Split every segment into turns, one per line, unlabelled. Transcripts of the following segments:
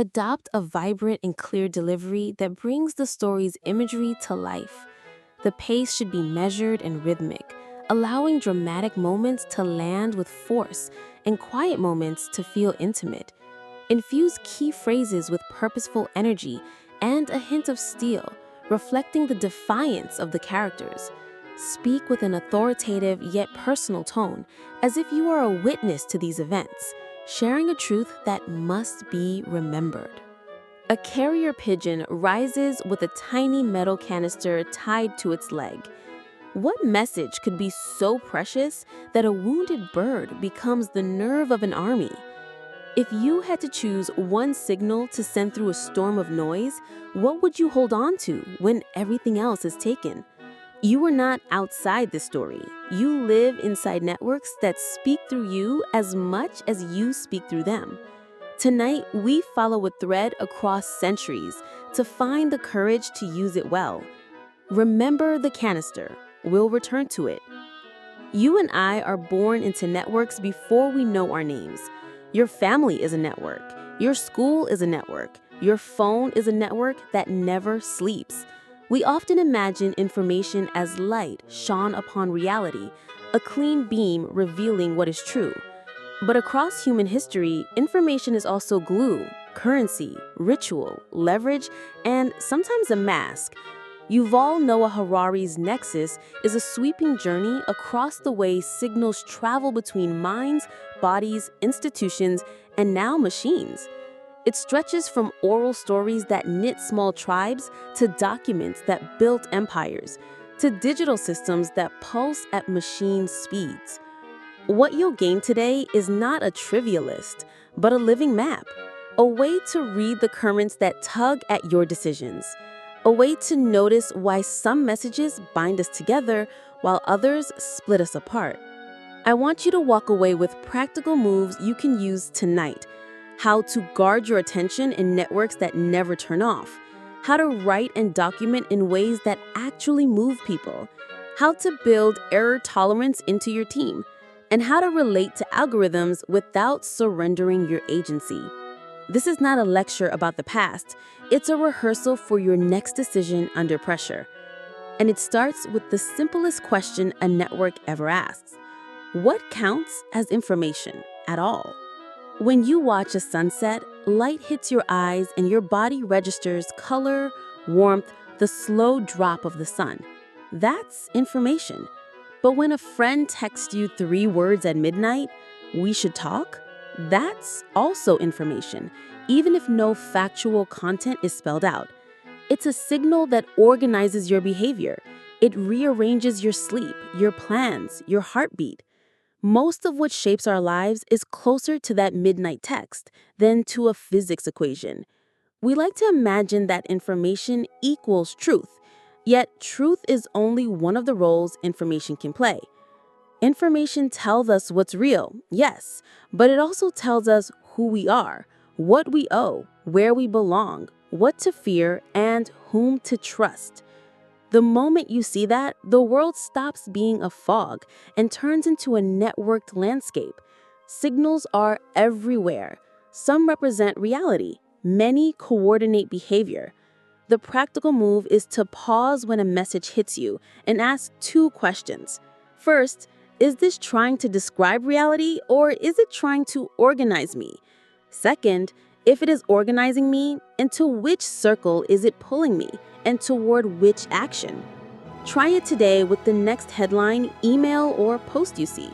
Adopt a vibrant and clear delivery that brings the story's imagery to life. The pace should be measured and rhythmic, allowing dramatic moments to land with force and quiet moments to feel intimate. Infuse key phrases with purposeful energy and a hint of steel, reflecting the defiance of the characters. Speak with an authoritative yet personal tone, as if you are a witness to these events, sharing a truth that must be remembered. A carrier pigeon rises with a tiny metal canister tied to its leg. What message could be so precious that a wounded bird becomes the nerve of an army? If you had to choose one signal to send through a storm of noise, what would you hold on to when everything else is taken? You are not outside the story. You live inside networks that speak through you as much as you speak through them. Tonight, we follow a thread across centuries to find the courage to use it well. Remember the canister. We'll return to it. You and I are born into networks before we know our names. Your family is a network. Your school is a network. Your phone is a network that never sleeps. We often imagine information as light shone upon reality, a clean beam revealing what is true. But across human history, information is also glue, currency, ritual, leverage, and sometimes a mask. Yuval Noah Harari's NEXUS is a sweeping journey across the way signals travel between minds, bodies, institutions, and now machines. It stretches from oral stories that knit small tribes to documents that built empires, to digital systems that pulse at machine speeds. What you'll gain today is not a trivia list, but a living map, a way to read the currents that tug at your decisions, a way to notice why some messages bind us together while others split us apart. I want you to walk away with practical moves you can use tonight. How to guard your attention in networks that never turn off, how to write and document in ways that actually move people, how to build error tolerance into your team, and how to relate to algorithms without surrendering your agency. This is not a lecture about the past, it's a rehearsal for your next decision under pressure. And it starts with the simplest question a network ever asks: what counts as information at all? When you watch a sunset, light hits your eyes and your body registers color, warmth, the slow drop of the sun. That's information. But when a friend texts you 3 words at midnight, "We should talk," that's also information, even if no factual content is spelled out. It's a signal that organizes your behavior. It rearranges your sleep, your plans, your heartbeat. Most of what shapes our lives is closer to that midnight text than to a physics equation. We like to imagine that information equals truth, yet truth is only one of the roles information can play. Information tells us what's real, yes, but it also tells us who we are, what we owe, where we belong, what to fear, and whom to trust. The moment you see that, the world stops being a fog and turns into a networked landscape. Signals are everywhere. Some represent reality. Many coordinate behavior. The practical move is to pause when a message hits you and ask 2 questions. First, is this trying to describe reality or is it trying to organize me? Second, if it is organizing me, into which circle is it pulling me? And toward which action? Try it today with the next headline, email, or post you see.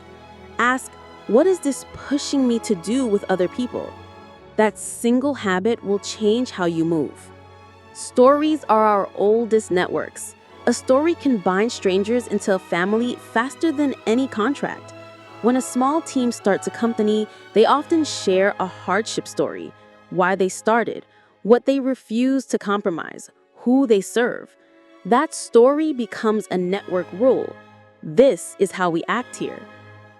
Ask, what is this pushing me to do with other people? That single habit will change how you move. Stories are our oldest networks. A story can bind strangers into a family faster than any contract. When a small team starts a company, they often share a hardship story, why they started, what they refused to compromise, who they serve. That story becomes a network rule. This is how we act here.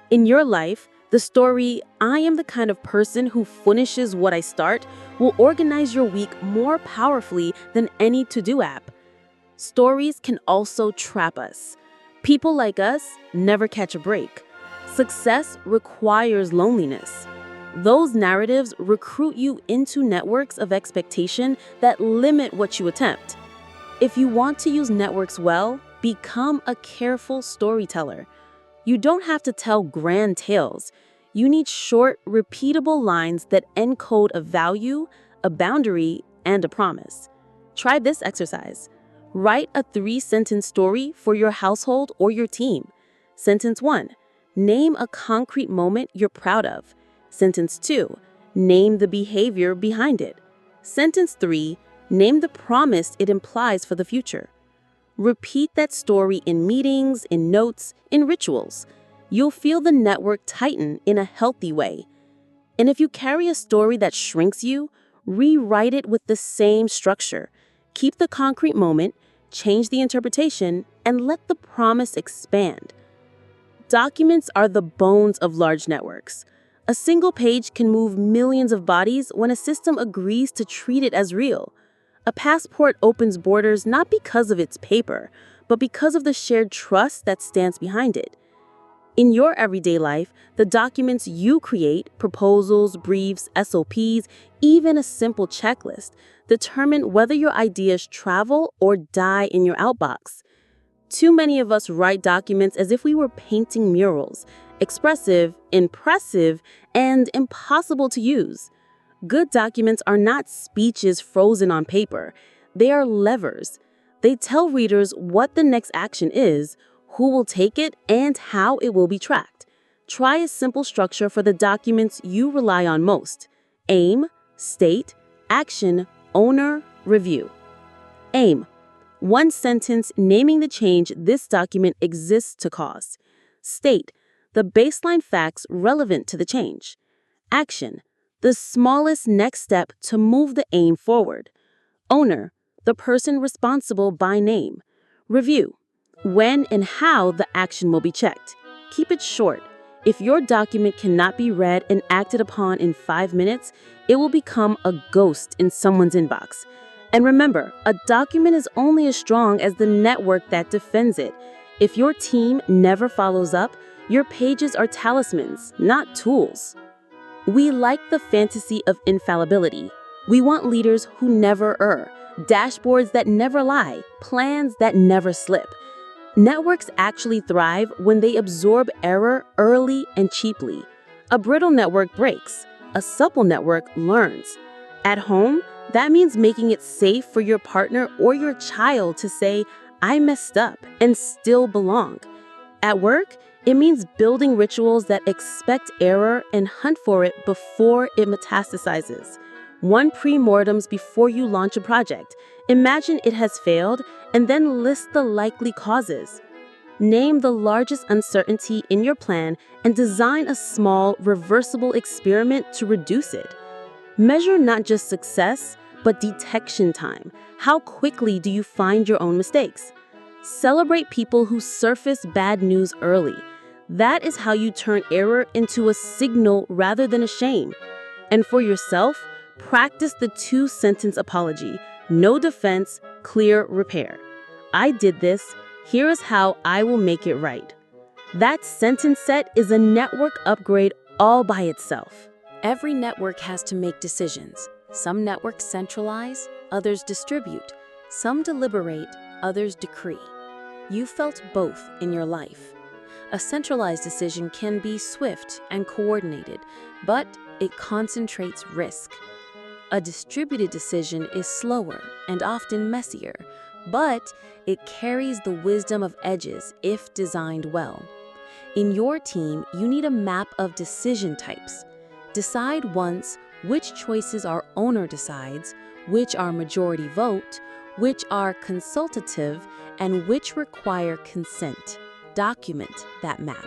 In your life, the story, "I am the kind of person who finishes what I start," will organize your week more powerfully than any to-do app. Stories can also trap us. People like us never catch a break. Success requires loneliness. Those narratives recruit you into networks of expectation that limit what you attempt. If you want to use networks well, become a careful storyteller. You don't have to tell grand tales. You need short, repeatable lines that encode a value, a boundary, and a promise. Try this exercise. Write a 3-sentence story for your household or your team. Sentence 1, name a concrete moment you're proud of. Sentence 2, name the behavior behind it. Sentence 3, name the promise it implies for the future. Repeat that story in meetings, in notes, in rituals. You'll feel the network tighten in a healthy way. And if you carry a story that shrinks you, rewrite it with the same structure. Keep the concrete moment, change the interpretation, and let the promise expand. Documents are the bones of large networks. A single page can move millions of bodies when a system agrees to treat it as real. A passport opens borders not because of its paper, but because of the shared trust that stands behind it. In your everyday life, the documents you create, proposals, briefs, SOPs, even a simple checklist, determine whether your ideas travel or die in your outbox. Too many of us write documents as if we were painting murals, expressive, impressive, and impossible to use. Good documents are not speeches frozen on paper. They are levers. They tell readers what the next action is, who will take it, and how it will be tracked. Try a simple structure for the documents you rely on most. Aim, state, action, owner, review. Aim. 1 sentence naming the change this document exists to cause. State. The baseline facts relevant to the change. Action. The smallest next step to move the aim forward. Owner, the person responsible by name. Review, when and how the action will be checked. Keep it short. If your document cannot be read and acted upon in 5 minutes, it will become a ghost in someone's inbox. And remember, a document is only as strong as the network that defends it. If your team never follows up, your pages are talismans, not tools. We like the fantasy of infallibility. We want leaders who never err, dashboards that never lie, plans that never slip. Networks actually thrive when they absorb error early and cheaply. A brittle network breaks. A supple network learns. At home, that means making it safe for your partner or your child to say, "I messed up," and still belong. At work, it means building rituals that expect error and hunt for it before it metastasizes. 1 pre-mortems before you launch a project. Imagine it has failed and then list the likely causes. Name the largest uncertainty in your plan and design a small, reversible experiment to reduce it. Measure not just success, but detection time. How quickly do you find your own mistakes? Celebrate people who surface bad news early. That is how you turn error into a signal rather than a shame. And for yourself, practice the 2-sentence apology. No defense, clear repair. I did this. Here is how I will make it right. That sentence set is a network upgrade all by itself. Every network has to make decisions. Some networks centralize, others distribute. Some deliberate, others decree. You felt both in your life. A centralized decision can be swift and coordinated, but it concentrates risk. A distributed decision is slower and often messier, but it carries the wisdom of edges if designed well. In your team, you need a map of decision types. Decide once which choices are owner decides, which are majority vote, which are consultative, and which require consent. Document that map.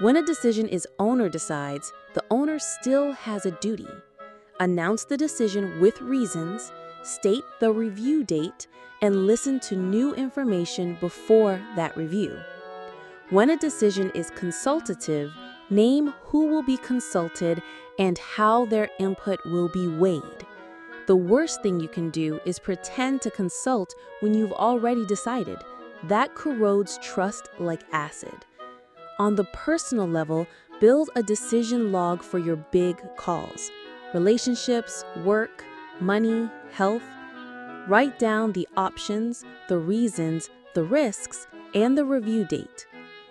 When a decision is owner decides, the owner still has a duty. Announce the decision with reasons, state the review date, and listen to new information before that review. When a decision is consultative, name who will be consulted and how their input will be weighed. The worst thing you can do is pretend to consult when you've already decided. That corrodes trust like acid. On the personal level, Build a decision log for your big calls: relationships, work, money, health. Write down the options, the reasons, the risks, and the review date.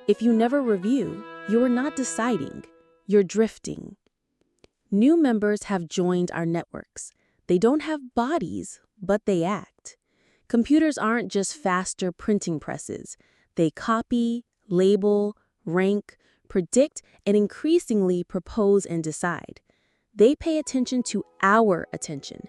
If you never review, you are not deciding, you're drifting. New members have joined our networks. They don't have bodies, but they act. Computers aren't just faster printing presses. They copy, label, rank, predict, and increasingly propose and decide. They pay attention to our attention.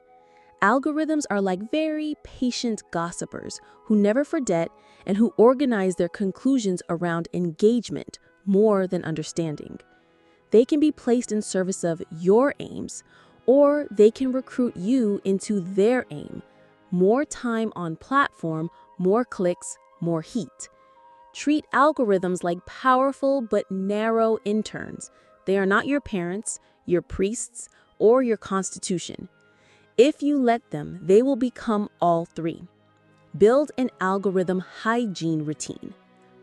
Algorithms are like very patient gossipers who never forget and who organize their conclusions around engagement more than understanding. They can be placed in service of your aims, or they can recruit you into their aim. More time on platform, more clicks, more heat. Treat algorithms like powerful but narrow interns. They are not your parents, your priests, or your constitution. If you let them, they will become all three. Build an algorithm hygiene routine.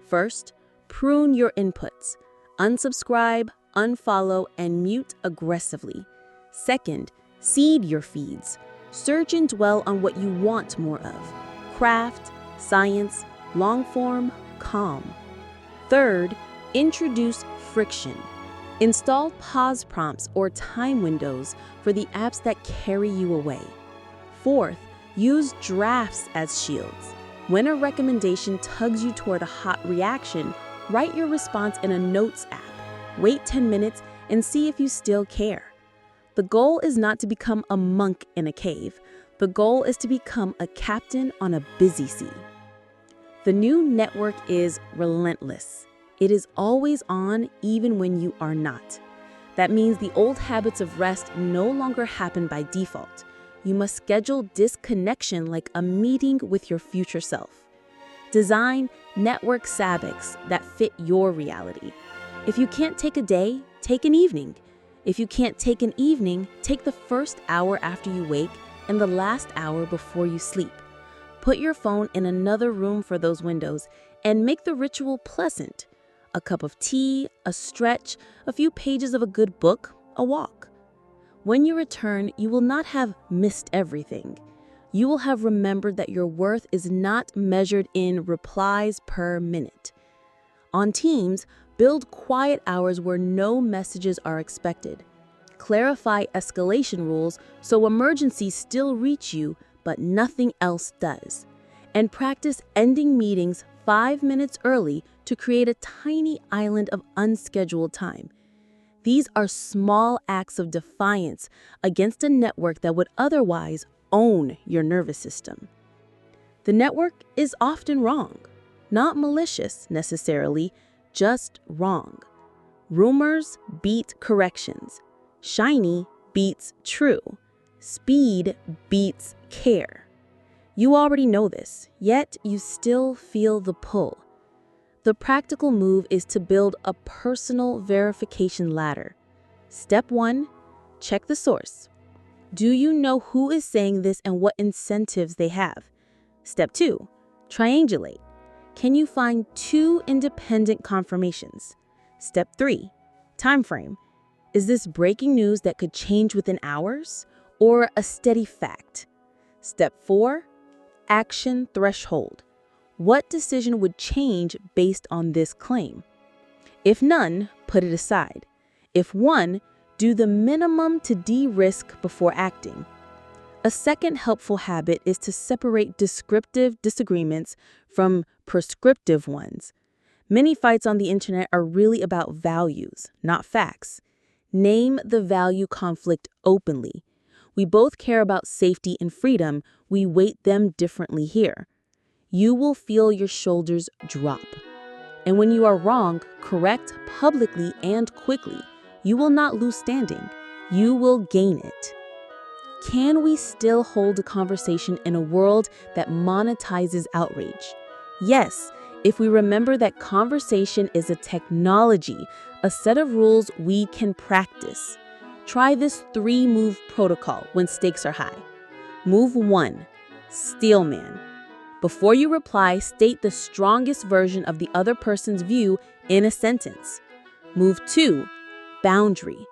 First, prune your inputs. Unsubscribe, unfollow, and mute aggressively. Second, seed your feeds. Search and dwell on what you want more of: craft, science, long form, calm. Third, introduce friction. Install pause prompts or time windows for the apps that carry you away. Fourth, use drafts as shields. When a recommendation tugs you toward a hot reaction, write your response in a notes app. Wait 10 minutes and see if you still care. The goal is not to become a monk in a cave. The goal is to become a captain on a busy sea. The new network is relentless. It is always on, even when you are not. That means the old habits of rest no longer happen by default. You must schedule disconnection like a meeting with your future self. Design network Sabbaths that fit your reality. If you can't take a day, take an evening. If you can't take an evening, take the first hour after you wake and the last hour before you sleep. Put your phone in another room for those windows and make the ritual pleasant. A cup of tea, a stretch, a few pages of a good book, a walk. When you return, you will not have missed everything. You will have remembered that your worth is not measured in replies per minute. On Teams, build quiet hours where no messages are expected. Clarify escalation rules so emergencies still reach you, but nothing else does. And practice ending meetings 5 minutes early to create a tiny island of unscheduled time. These are small acts of defiance against a network that would otherwise own your nervous system. The network is often wrong, not malicious necessarily, just wrong. Rumors beat corrections. Shiny beats true. Speed beats care. You already know this, yet you still feel the pull. The practical move is to build a personal verification ladder. Step 1, check the source. Do you know who is saying this and what incentives they have? Step 2, triangulate. Can you find 2 independent confirmations? Step 3, time frame. Is this breaking news that could change within hours or a steady fact? Step 4, action threshold. What decision would change based on this claim? If none, put it aside. If one, do the minimum to de-risk before acting. A second helpful habit is to separate descriptive disagreements from prescriptive ones. Many fights on the internet are really about values, not facts. Name the value conflict openly. We both care about safety and freedom. We weight them differently here. You will feel your shoulders drop. And when you are wrong, correct publicly and quickly. You will not lose standing. You will gain it. Can we still hold a conversation in a world that monetizes outrage? Yes, if we remember that conversation is a technology, a set of rules we can practice. Try this 3-move protocol when stakes are high. Move 1, steelman. Before you reply, state the strongest version of the other person's view in a sentence. Move 2, boundary.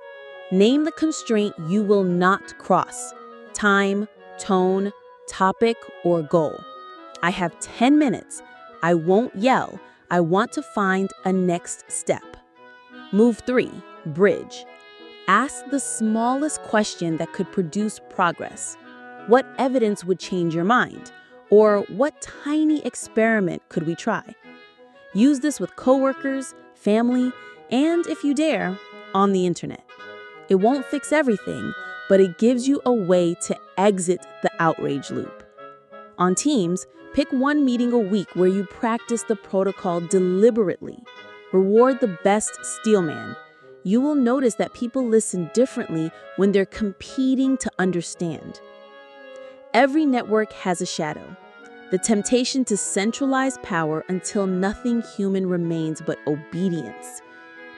Name the constraint you will not cross: time, tone, topic, or goal. I have 10 minutes. I won't yell. I want to find a next step. Move 3, bridge. Ask the smallest question that could produce progress. What evidence would change your mind? Or what tiny experiment could we try? Use this with coworkers, family, and if you dare, on the internet. It won't fix everything, but it gives you a way to exit the outrage loop. On Teams, pick one meeting a week where you practice the protocol deliberately. Reward the best steelman. You will notice that people listen differently when they're competing to understand. Every network has a shadow. The temptation to centralize power until nothing human remains but obedience.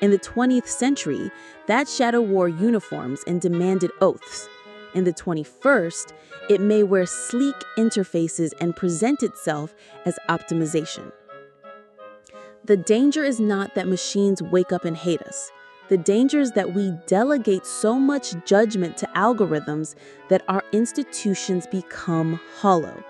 In the 20th century, that shadow wore uniforms and demanded oaths. In the 21st, it may wear sleek interfaces and present itself as optimization. The danger is not that machines wake up and hate us. The danger is that we delegate so much judgment to algorithms that our institutions become hollow.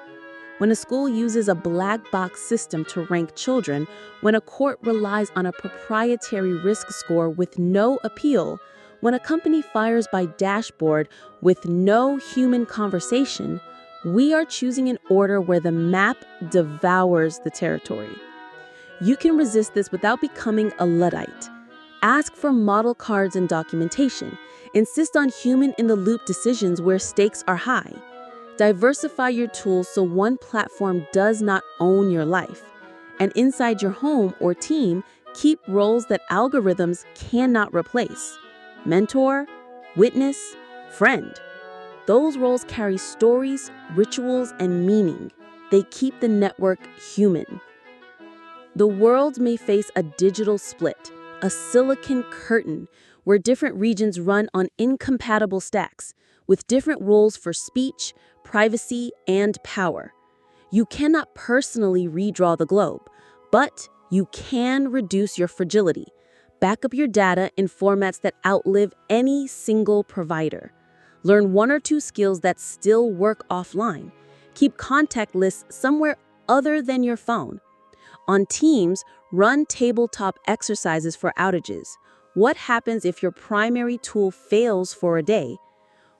When a school uses a black box system to rank children, when a court relies on a proprietary risk score with no appeal, when a company fires by dashboard with no human conversation, we are choosing an order where the map devours the territory. You can resist this without becoming a Luddite. Ask for model cards and documentation. Insist on human-in-the-loop decisions where stakes are high. Diversify your tools so one platform does not own your life. And inside your home or team, keep roles that algorithms cannot replace. Mentor, witness, friend. Those roles carry stories, rituals, and meaning. They keep the network human. The world may face a digital split, a silicon curtain, where different regions run on incompatible stacks, with different rules for speech, privacy, and power. You cannot personally redraw the globe, but you can reduce your fragility. Back up your data in formats that outlive any single provider. Learn 1 or 2 skills that still work offline. Keep contact lists somewhere other than your phone. On Teams, run tabletop exercises for outages. What happens if your primary tool fails for a day?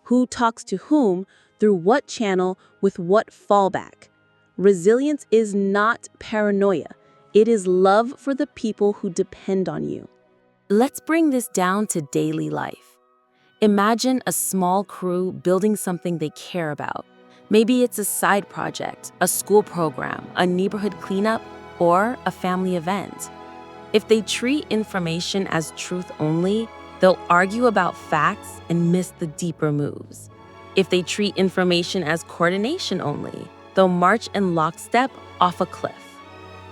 Who talks to whom, through what channel, with what fallback? Resilience is not paranoia. It is love for the people who depend on you. Let's bring this down to daily life. Imagine a small crew building something they care about. Maybe it's a side project, a school program, a neighborhood cleanup, or a family event. If they treat information as truth only, they'll argue about facts and miss the deeper moves. If they treat information as coordination only, they'll march in lockstep off a cliff.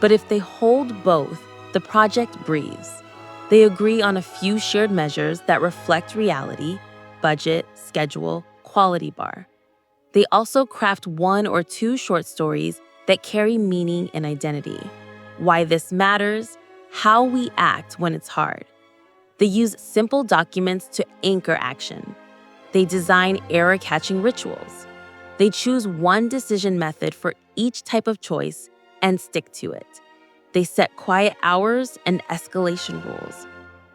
But if they hold both, the project breathes. They agree on a few shared measures that reflect reality: budget, schedule, quality bar. They also craft 1 or 2 short stories that carry meaning and identity. Why this matters, how we act when it's hard. They use simple documents to anchor action. They design error-catching rituals. They choose one decision method for each type of choice and stick to it. They set quiet hours and escalation rules.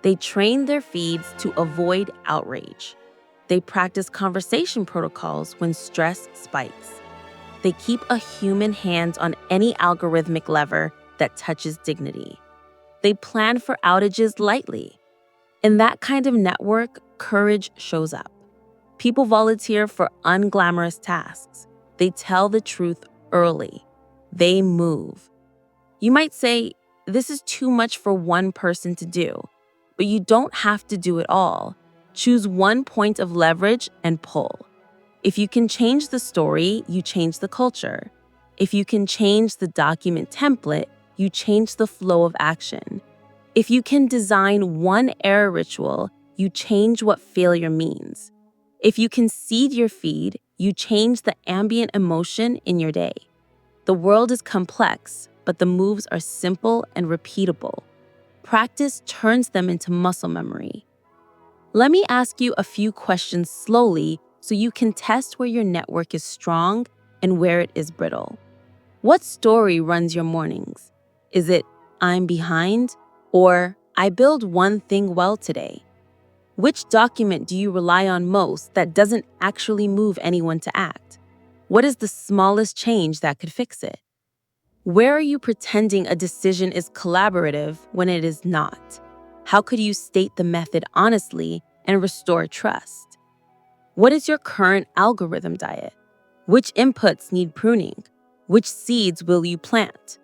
They train their feeds to avoid outrage. They practice conversation protocols when stress spikes. They keep a human hand on any algorithmic lever that touches dignity. They plan for outages lightly. In that kind of network, courage shows up. People volunteer for unglamorous tasks. They tell the truth early. They move. You might say, this is too much for one person to do, but you don't have to do it all. Choose one point of leverage and pull. If you can change the story, you change the culture. If you can change the document template, you change the flow of action. If you can design one error ritual, you change what failure means. If you can seed your feed, you change the ambient emotion in your day. The world is complex, but the moves are simple and repeatable. Practice turns them into muscle memory. Let me ask you a few questions slowly so you can test where your network is strong and where it is brittle. What story runs your mornings? Is it, I'm behind, or I build one thing well today? Which document do you rely on most that doesn't actually move anyone to act? What is the smallest change that could fix it? Where are you pretending a decision is collaborative when it is not? How could you state the method honestly and restore trust? What is your current algorithm diet? Which inputs need pruning? Which seeds will you plant?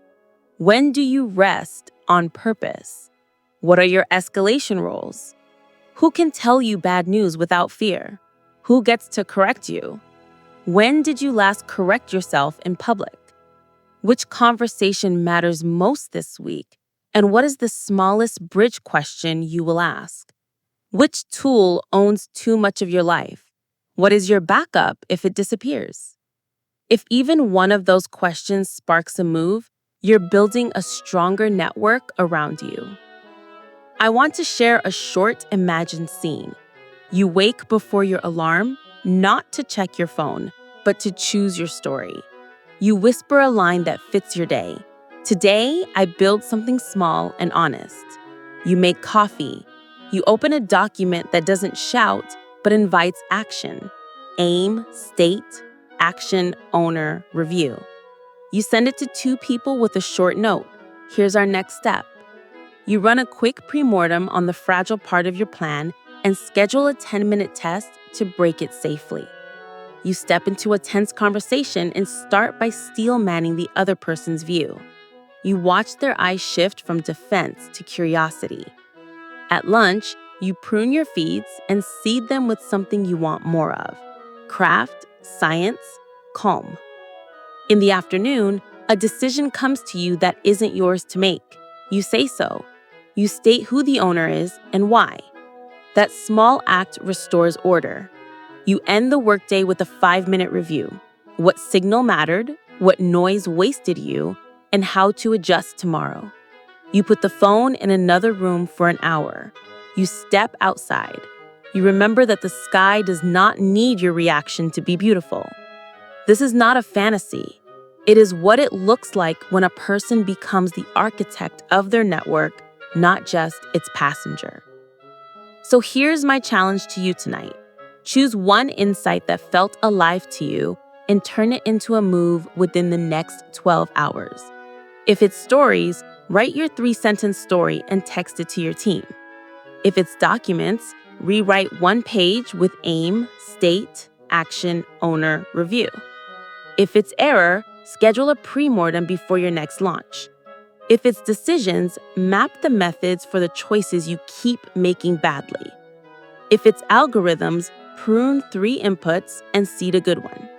When do you rest on purpose? What are your escalation roles? Who can tell you bad news without fear? Who gets to correct you? When did you last correct yourself in public? Which conversation matters most this week? And what is the smallest bridge question you will ask? Which tool owns too much of your life? What is your backup if it disappears? If even one of those questions sparks a move, you're building a stronger network around you. I want to share a short imagined scene. You wake before your alarm, not to check your phone, but to choose your story. You whisper a line that fits your day. Today, I build something small and honest. You make coffee. You open a document that doesn't shout, but invites action. Aim, state, action, owner, review. You send it to 2 people with a short note. Here's our next step. You run a quick pre-mortem on the fragile part of your plan and schedule a 10-minute test to break it safely. You step into a tense conversation and start by steel-manning the other person's view. You watch their eyes shift from defense to curiosity. At lunch, you prune your feeds and seed them with something you want more of: craft, science, calm. In the afternoon, a decision comes to you that isn't yours to make. You say so. You state who the owner is and why. That small act restores order. You end the workday with a 5-minute review: what signal mattered, what noise wasted you, and how to adjust tomorrow. You put the phone in another room for an hour. You step outside. You remember that the sky does not need your reaction to be beautiful. This is not a fantasy. It is what it looks like when a person becomes the architect of their network, not just its passenger. So here's my challenge to you tonight. Choose one insight that felt alive to you and turn it into a move within the next 12 hours. If it's stories, write your 3-sentence story and text it to your team. If it's documents, rewrite 1 page with aim, state, action, owner, review. If it's error, schedule a pre-mortem before your next launch. If it's decisions, map the methods for the choices you keep making badly. If it's algorithms, prune 3 inputs and seed a good one.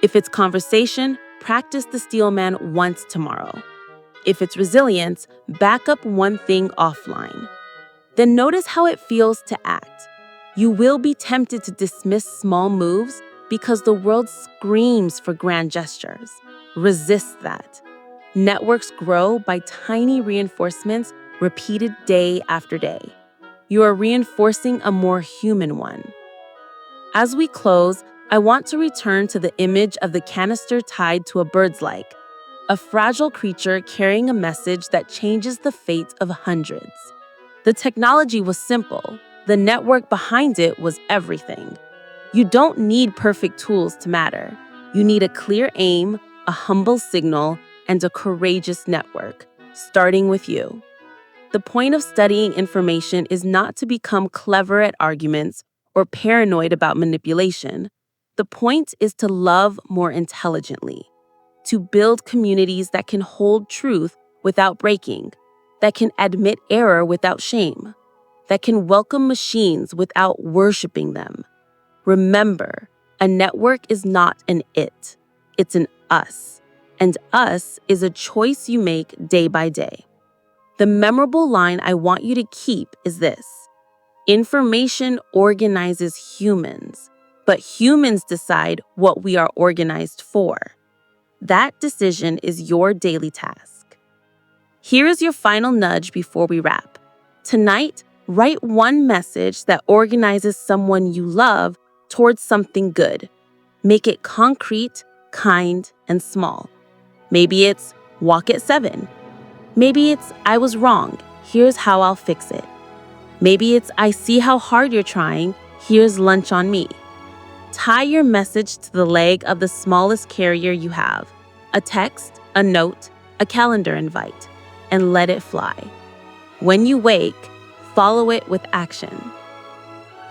If it's conversation, practice the steelman once tomorrow. If it's resilience, back up 1 thing offline. Then notice how it feels to act. You will be tempted to dismiss small moves because the world screams for grand gestures. Resist that. Networks grow by tiny reinforcements repeated day after day. You are reinforcing a more human one. As we close, I want to return to the image of the canister tied to a bird's leg, a fragile creature carrying a message that changes the fate of hundreds. The technology was simple. The network behind it was everything. You don't need perfect tools to matter. You need a clear aim, a humble signal, and a courageous network, starting with you. The point of studying information is not to become clever at arguments or paranoid about manipulation. The point is to love more intelligently, to build communities that can hold truth without breaking, that can admit error without shame, that can welcome machines without worshiping them. Remember, a network is not an it, it's an us. And us is a choice you make day by day. The memorable line I want you to keep is this: information organizes humans, but humans decide what we are organized for. That decision is your daily task. Here is your final nudge before we wrap. Tonight, Write one message that organizes someone you love towards something good. Make it concrete, kind, and small. Maybe it's walk at 7. Maybe it's I was wrong. Here's how I'll fix it. Maybe it's I see how hard you're trying. Here's lunch on me. Tie your message to the leg of the smallest carrier you have, a text, a note, a calendar invite, and let it fly. When you wake, follow it with action.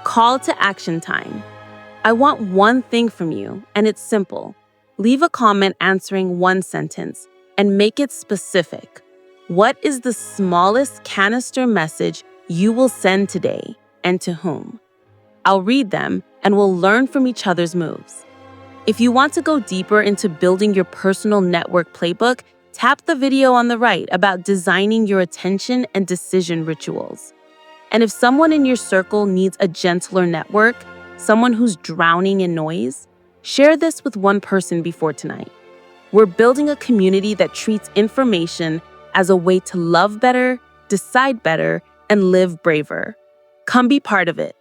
Call to action time. I want one thing from you, and it's simple. Leave a comment answering one sentence and make it specific. What is the smallest canister message you will send today, and to whom? I'll read them and we'll learn from each other's moves. If you want to go deeper into building your personal network playbook, tap the video on the right about designing your attention and decision rituals. And if someone in your circle needs a gentler network, someone who's drowning in noise, share this with one person before tonight. We're building a community that treats information as a way to love better, decide better, and live braver. Come be part of it.